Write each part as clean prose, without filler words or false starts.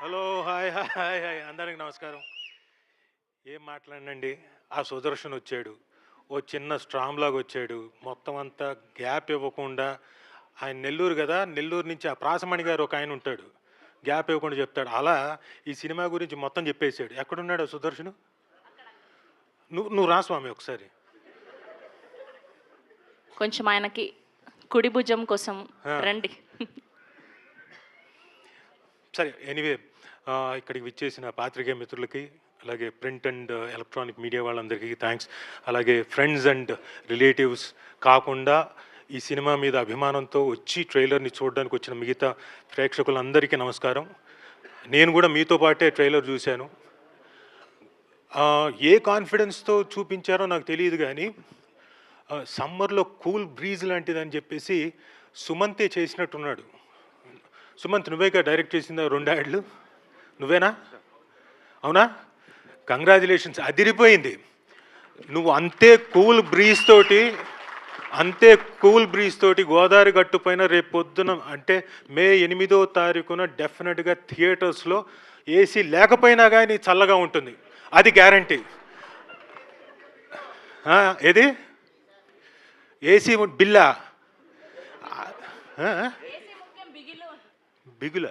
Hello hi hi hi hi అందరికి నమస్కారం. ఏం మాట్లాడినండి, ఆ సుదర్శన్ వచ్చాడు, ఓ చిన్న స్ట్రామ్ లాగా వచ్చాడు, మొత్తం అంతా గ్యాప్ ఇవ్వకుండా. ఆయన నెల్లూరు కదా, నెల్లూరు నుంచి ఆ ప్రాసమణి గారు ఒక ఆయన ఉంటాడు, గ్యాప్ ఇవ్వకుండా చెప్తాడు. అలా ఈ సినిమా గురించి మొత్తం చెప్పేశాడు. ఎక్కడున్నాడు ఆ సుదర్శను? నువ్వు నువ్వు రా స్వామి ఒకసారి. కొంచెం ఆయనకి కుడి భుజం కోసం రండి. సరే, ఎనీవే, ఇక్కడికి విచ్చేసిన పాత్రికేయ మిత్రులకి, అలాగే ప్రింట్ అండ్ ఎలక్ట్రానిక్ మీడియా వాళ్ళందరికీ థ్యాంక్స్. అలాగే ఫ్రెండ్స్ అండ్ రిలేటివ్స్ కాకుండా ఈ సినిమా మీద అభిమానంతో వచ్చి ట్రైలర్ని చూడడానికి వచ్చిన మిగతా ప్రేక్షకులందరికీ నమస్కారం. నేను కూడా మీతో పాటే ట్రైలర్ చూశాను. ఏ కాన్ఫిడెన్స్తో చూపించారో నాకు తెలియదు, కానీ సమ్మర్లో కూల్ బ్రీజ్ లాంటిదని చెప్పేసి సుమంతే చేసినట్టున్నాడు. సుమంత్, నువ్వేగా డైరెక్ట్ చేసిందా 2 యాడ్లు? నువ్వేనా? అవునా? కంగ్రాచులేషన్స్, అదిరిపోయింది. నువ్వు అంతే కూల్ బ్రీజ్ తోటి గోదావరి గట్టు పైన రేపు పొద్దున అంటే మే 8వ తారీఖున డెఫినెట్గా థియేటర్స్లో ఏసీ లేకపోయినా కానీ చల్లగా ఉంటుంది, అది గ్యారంటీ. ఏది ఏసీ బిల్లా? బిగుల?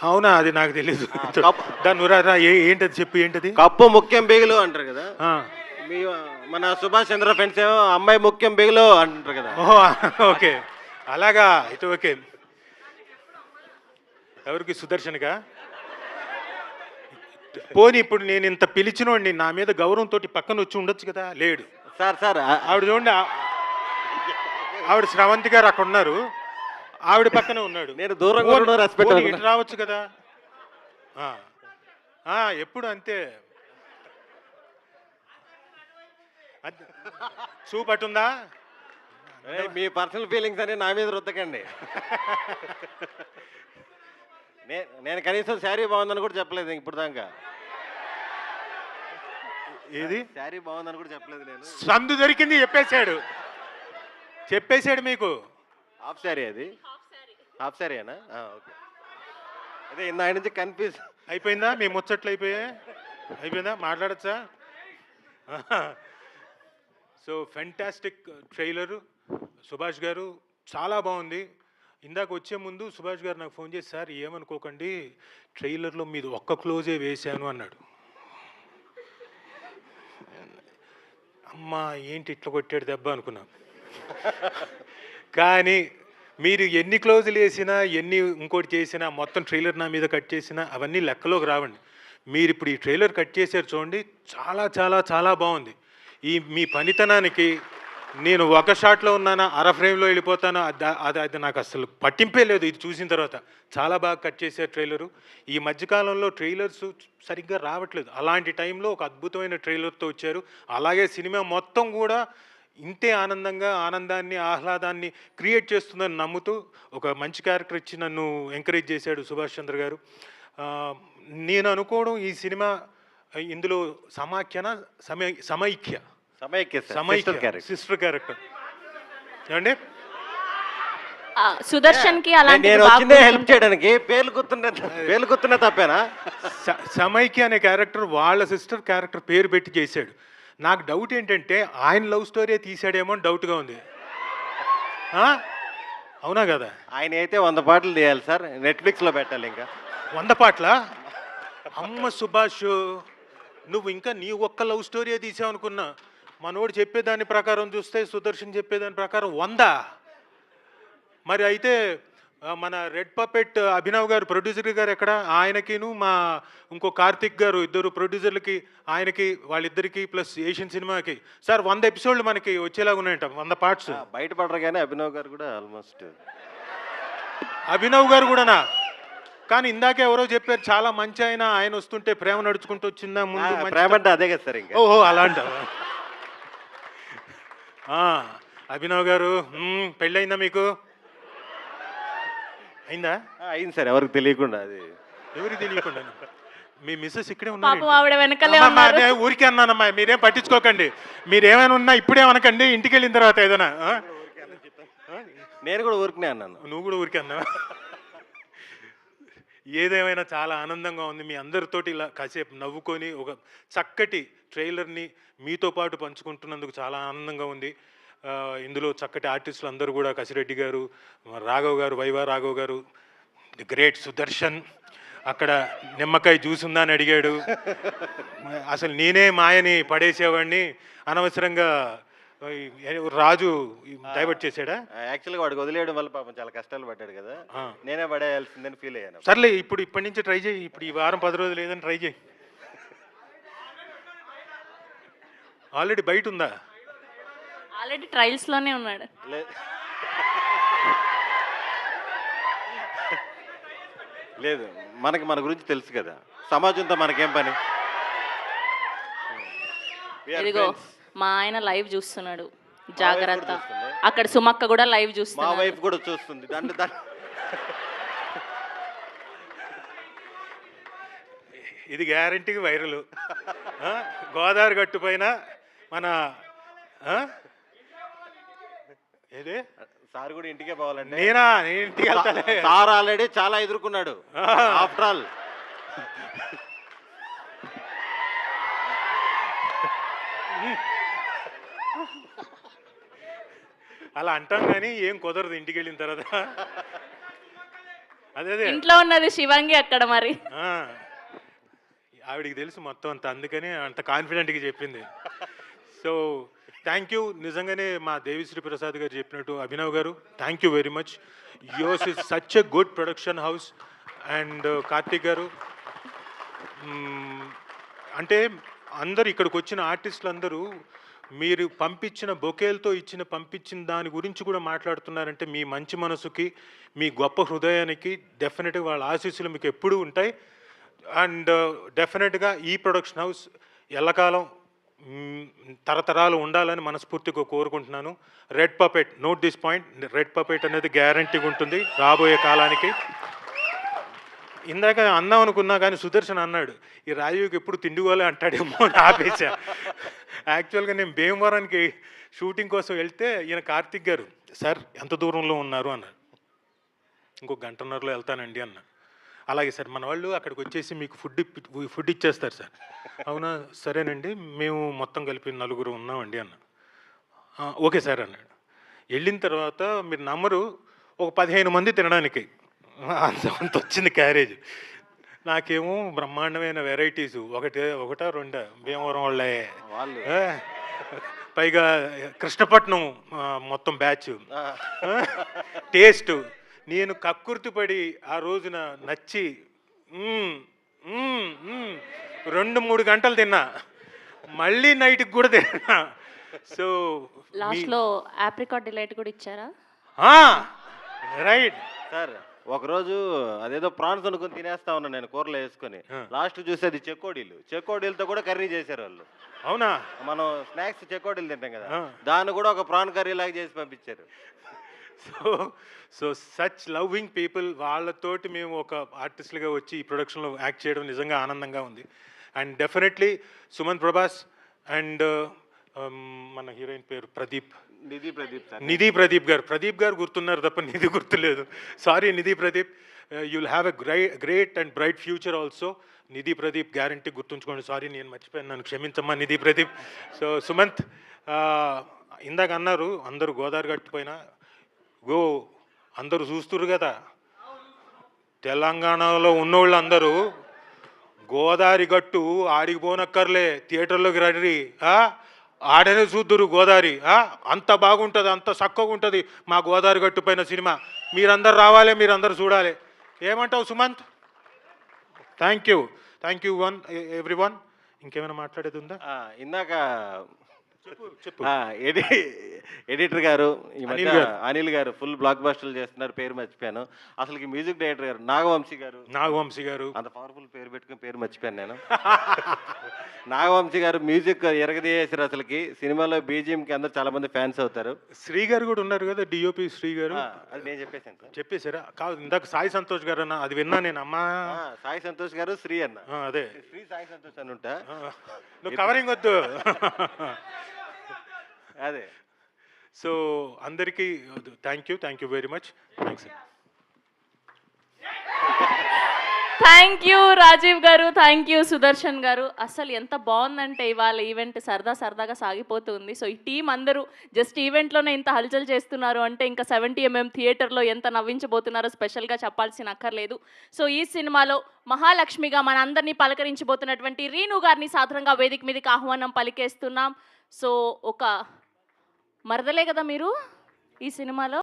అవునా, అది నాకు తెలీదు. దాని ఏంటది చెప్పు, ఏంటది? కప్పు ముఖ్యం బిగులు అంటారు కదా. మన సుభాష్ చంద్ర ఫ్రెండ్స్ ఏమో అమ్మాయి ముఖ్యం బిగులు అంటారు కదా. ఓహో, ఓకే, అలాగా అయితే ఓకే. ఎవరికి? సుదర్శన్గా? పోనీ ఇప్పుడు నేను ఇంత పిలిచినోడిని నా మీద గౌరవంతో పక్కన వచ్చి ఉండొచ్చు కదా. లేడు. సార్ ఆవిడ చూడండి, ఆవిడ శ్రవంతి గారు అక్కడ ఉన్నారు, ఆవిడ పక్కనే ఉన్నాడు. నేను దూరంగా రెస్పెక్ట్ ఇటు రావచ్చు కదా. ఎప్పుడు అంతే. చూపట్టుందా? మీ పర్సనల్ ఫీలింగ్స్ అని నా మీద రుద్దకండి. నేను కనీసం శారీ బాగుందని కూడా చెప్పలేదు ఇప్పుడు దాకా. ఏది శారీ బాగుందని కూడా చెప్పలేదు నేను. సందు దొరికింది చెప్పేశాడు మీకు. హాఫ్ శారీ అది? హాఫ్ శారీనా? ఓకే. అదే ఇందా నుంచి కన్ఫ్యూజ్ అయిపోయిందా? మీ ముచ్చట్లు అయిపోయిందా? మాట్లాడచ్చా? So fantastic trailer. Subhash garu చాలా బాగుంది. ఇందాక వచ్చే ముందు సుభాష్ గారు నాకు ఫోన్ చేసి, సార్ ఏమనుకోకండి, ట్రైలర్లో మీది ఒక్క క్లోజే వేశాను అన్నాడు. అమ్మా ఏంటి ఇట్లా కొట్టాడు దెబ్బ అనుకున్నా. కానీ మీరు ఎన్ని క్లోజులు వేసినా, ఎన్ని ఇంకోటి చేసినా, మొత్తం ట్రైలర్ నా మీద కట్ చేసినా అవన్నీ లెక్కలోకి రావండి. మీరు ఇప్పుడు ఈ ట్రైలర్ కట్ చేశారు చూడండి, చాలా చాలా చాలా బాగుంది. మీ పనితనానికి నేను ఒక షాట్లో ఉన్నానా, అర ఫ్రేమ్లో వెళ్ళిపోతాను, అది నాకు అసలు పట్టింపే లేదు. ఇది చూసిన తర్వాత చాలా బాగా కట్ చేశారు ట్రైలరు. ఈ మధ్యకాలంలో ట్రైలర్స్ సరిగ్గా రావట్లేదు, అలాంటి టైంలో ఒక అద్భుతమైన ట్రైలర్తో వచ్చారు. అలాగే సినిమా మొత్తం కూడా ఇంతే ఆనందాన్ని ఆహ్లాదాన్ని క్రియేట్ చేస్తుందని నమ్ముతూ ఒక మంచి క్యారెక్టర్ ఇచ్చి నన్ను ఎంకరేజ్ చేశాడు సుభాష్ చంద్ర గారు. నేను అనుకోవడం ఈ సినిమా ఇందులో సమైక్య సిస్టర్ క్యారెక్టర్ ఏమండి? సుదర్శన్ కి నేను వచ్చిందే హెల్ప్ చేయడానికి. పేర్లు గుర్తున్నా తప్పేనా? సమైక్య అనే క్యారెక్టర్ వాళ్ళ సిస్టర్ క్యారెక్టర్ పేరు పెట్టి చేశాడు. నాకు డౌట్ ఏంటంటే ఆయన లవ్ స్టోరీ తీసాడేమో అని డౌట్గా ఉంది. అవునా కదా? ఆయన అయితే 100 పాటలు తీయాలి సార్, నెట్ఫ్లిక్స్లో పెట్టాలి. ఇంకా 100 పాటల? అమ్మ సుభాష్, నువ్వు ఇంకా నీ ఒక్క లవ్ స్టోరీ తీసావు అనుకున్నా. మనోడు చెప్పేదాని ప్రకారం చూస్తే, సుదర్శన్ చెప్పేదాని ప్రకారం 100. మరి అయితే మన రెడ్ పపెట్ అభినవ్ గారు, ప్రొడ్యూసర్ గారు ఎక్కడ? ఆయనకిను మా ఇంకో కార్తిక్ గారు, ఇద్దరు ప్రొడ్యూసర్లకి, ఆయనకి, వాళ్ళిద్దరికి ప్లస్ ఏషియన్ సినిమాకి సార్ 100 ఎపిసోడ్లు మనకి వచ్చేలాగా ఉన్నాయంట, 100 పార్ట్స్. బయటపడరు కానీ అభినవ్ గారు కూడా ఆల్మోస్ట్. అభినవ్ గారు కూడానా? కానీ ఇందాకే ఎవరో చెప్పారు చాలా మంచి ఆయన వస్తుంటే ప్రేమ నడుచుకుంటూ వచ్చిందా ముందు? ప్రేమ అంటే అదే కదా సార్. ఇంకా ఓహో అలాంట. అభినవ్ గారు పెళ్ళయిందా మీకు? అయిందా? అయింది సార్, ఎవరికి తెలియకుండా. అది ఎవరికి తెలియకుండా? మీ మిస్సెస్ ఇక్కడే ఉన్నారు. ఊరికే అన్నానమ్మా, మీరేం పట్టించుకోకండి. మీరేమైనా ఉన్నా ఇప్పుడేమనకండి, ఇంటికి వెళ్ళిన తర్వాత ఏదైనా. నేను కూడా ఊరికనే అన్నాను. నువ్వు కూడా ఊరికే అన్నావా? ఏదేమైనా చాలా ఆనందంగా ఉంది. మీ అందరితోటి ఇలా కాసేపు నవ్వుకొని ఒక చక్కటి ట్రైలర్ని మీతో పాటు పంచుకుంటున్నందుకు చాలా ఆనందంగా ఉంది. ఇందులో చక్కటి ఆర్టిస్టులు అందరూ కూడా కసిరెడ్డి గారు, రాఘవ్ గారు, వైవా రాఘవ్ గారు, ది గ్రేట్ సుదర్శన్ అక్కడ నిమ్మకాయ జ్యూస్ ఉందా అని అడిగాడు. అసలు నేనే మాయని పడేసేవాడిని, అనవసరంగా రాజు డైవర్ట్ చేశాడా? యాక్చువల్గా వాడికి వదిలేయడం వల్ల పాపం చాలా కష్టాలు పడ్డాడు కదా, నేనే పడేయాల్సిందని ఫీల్ అయ్యాను. సర్లే, ఇప్పటి నుంచి ట్రై చేయి. ఇప్పుడు ఈ వారం 10 రోజులు ఏదని ట్రై చేయి. ఆల్రెడీ బయట ఉందా? ఆల్రెడీ ట్రయల్స్లోనే ఉన్నాడు. లేదు, మనకి మన గురించి తెలుసు కదా, సమాజంతో మనకేం పని. ఇదిగో మా ఆయన లైవ్ చూస్తున్నాడు, జాగ్రత్త. అక్కడ సుమక్క కూడా లైవ్ మా చూస్తుంది. వైఫ్ కూడా చూస్తుంది. ఇది గ్యారంటీకి వైరల్. గోదావరి గట్టు పైన మన ఏదే సార్ కూడా ఇంటికే పోవాలండి. నేను ఇంటికి వెళ్తానే. సార్ ఆల్రెడీ చాలా ఎదుర్కొన్నాడు. ఆఫ్టర్ ఆల్ అలా అంటాం కానీ ఏం కుదరదు ఇంటికి వెళ్ళిన తర్వాత. అదే ఇంట్లో ఉన్నది శివంగి అక్కడ మరి. ఆవిడికి తెలుసు మొత్తం అంత, అందుకని అంత కాన్ఫిడెంట్గా చెప్పింది. So thank you. నిజంగానే మా దేవిశ్రీ ప్రసాద్ గారు చెప్పినట్టు, అభినవ్ గారు thank you very much. Yours is such a good production house. And Karthik గారు, అంటే అందరు ఇక్కడికి వచ్చిన ఆర్టిస్టులు అందరూ మీరు పంపించిన బొకేలతో పంపించిన దాని గురించి కూడా మాట్లాడుతున్నారంటే మీ మంచి మనసుకి, మీ గొప్ప హృదయానికి డెఫినెట్గా వాళ్ళ ఆశీస్సులు మీకు ఎప్పుడూ ఉంటాయి. అండ్ డెఫినెట్గా ఈ ప్రొడక్షన్ హౌస్ ఎల్లకాలం తరతరాలు ఉండాలని మనస్ఫూర్తిగా కోరుకుంటున్నాను. Red puppet, note this point, red puppet అనేది గ్యారంటీగా ఉంటుంది రాబోయే కాలానికి. ఇందాక అందాం అనుకున్నా కానీ సుదర్శన్ అన్నాడు ఈ రాజీవ్కి ఎప్పుడు తిండిగోలే అంటాడేమో అని ఆపేశా. యాక్చువల్గా నేను భీమవరానికి షూటింగ్ కోసం వెళ్తే ఈయన కార్తిక్ గారు, సార్ ఎంత దూరంలో ఉన్నారు అన్నారు. ఇంకో గంటన్నరలో వెళ్తానండి అన్న. అలాగే సార్, మన వాళ్ళు అక్కడికి వచ్చేసి మీకు ఫుడ్ ఇచ్చేస్తారు సార్. అవునా, సరేనండి, మేము మొత్తం కలిపి 4 ఉన్నామండి అన్న. ఓకే సార్ అన్నాడు. వెళ్ళిన తర్వాత మీరు నమ్మరు, ఒక 15 మంది తినడానికి అంత వచ్చింది క్యారేజ్. నాకేమో బ్రహ్మాండమైన వెరైటీసు, ఒకటా రెండా భీమవరం వాళ్ళే, పైగా కృష్ణపట్నం మొత్తం బ్యాచ్, టేస్ట్. నేను కక్కుర్తిపడి ఆ రోజున నచ్చి 2-3 గంటలు తిన్నా, మళ్ళీ నైట్కి కూడా తిన్నా. సో లాస్ట్లో ఆప్రికాట్ డిలైట్ కూడా ఇచ్చారా? Right sir. ఒకరోజు అదేదో ప్రాన్స్ అనుకుని తినేస్తా ఉన్నా నేను కూరలో వేసుకొని, లాస్ట్ చూసేది చెకోడీలతో కూడా కర్రీ చేశారు వాళ్ళు. అవునా? మనం స్నాక్స్ చెకోడీలు తింటాం కదా, దాన్ని కూడా ఒక ప్రాన్ కర్రీ లాగా చేసి పంపించారు. సో సచ్ లవింగ్ పీపుల్, వాళ్ళతోటి మేము ఒక ఆర్టిస్టులుగా వచ్చి ఈ ప్రొడక్షన్లో యాక్ట్ చేయడం నిజంగా ఆనందంగా ఉంది. And definitely Suman Prabhas and మన హీరోయిన్ పేరు నిధి ప్రదీప్ గారు గుర్తున్నారు తప్ప నిధి గుర్తులేదు. Sorry Nidhi Pradeep, you'll have a great and bright future also. Nidhi Pradeep guarantee గుర్తుంచుకోండి. సారీ నేను మర్చిపోయాను, నన్ను క్షమించమ్మా నిధి ప్రదీప్. సో సుమంత్, ఇందాక అన్నారు అందరూ గోదావరి గట్టుపోయినా అందరూ చూస్తున్నారు కదా, తెలంగాణలో ఉన్నోళ్ళు అందరూ గోదావరి గట్టు ఆడికి పోనక్కర్లే, థియేటర్లోకి రండి, ఆడనే చూద్దురు గోదావరి, అంత బాగుంటుంది, అంత చక్కగా ఉంటుంది మా గోదావరి గట్టు పైన సినిమా. మీరందరూ రావాలి, మీరందరూ చూడాలి. ఏమంటావు సుమంత్? Thank you everyone. ఇంకేమైనా మాట్లాడేది ఉందా? ఇందాక చెప్పు. ఎడిటర్ గారు ఈ మధ్య అనిల్ గారు ఫుల్ బ్లాక్ బస్టర్లు చేస్తున్నారు, పేరు మర్చిపోయాను. అసలు మ్యూజిక్ డైరెక్టర్ గారు నాగవంశీ గారు, అంత పవర్ఫుల్ పేరు పెట్టుకుని పేరు మర్చిపోయాను నేను. నాగవంశీ గారు మ్యూజిక్ ఎరగదీసారు. అసలుకి సినిమాలో బీజిఎం కి అందరు చాలా మంది ఫ్యాన్స్ అవుతారు. శ్రీ గారు కూడా ఉన్నారు కదా, డిఓపి శ్రీ గారు. అది నేను చెప్పేశాను. చెప్పేశారా? కాదు, ఇందాక సాయి సంతోష్ గారు అన్న, అది విన్నా నేను. అమ్మా సాయి సంతోష్ గారు, శ్రీ అన్న, అదే శ్రీ సాయి సంతోష్ అని ఉంటా. నువ్వు కవరింగ్ వద్దు. అదే సో అందరికీ thank you very much. Thanks. Thank you Rajeev garu, thank you Sudarshan గారు. అసలు ఎంత బాగుందంటే ఇవాళ ఈవెంట్ సరదాగా సాగిపోతుంది. సో ఈ టీం అందరూ జస్ట్ ఈవెంట్లోనే ఇంత హల్చల్ చేస్తున్నారు అంటే ఇంకా 70mm థియేటర్లో ఎంత నవ్వించబోతున్నారో స్పెషల్గా చెప్పాల్సిన అక్కర్లేదు. సో ఈ సినిమాలో మహాలక్ష్మిగా మన అందరినీ పలకరించబోతున్నటువంటి రీను గారిని సాధారణంగా వేదిక మీదకి ఆహ్వానం పలికేస్తున్నాం. సో ఒక మరదలే కదా మీరు ఈ సినిమాలో?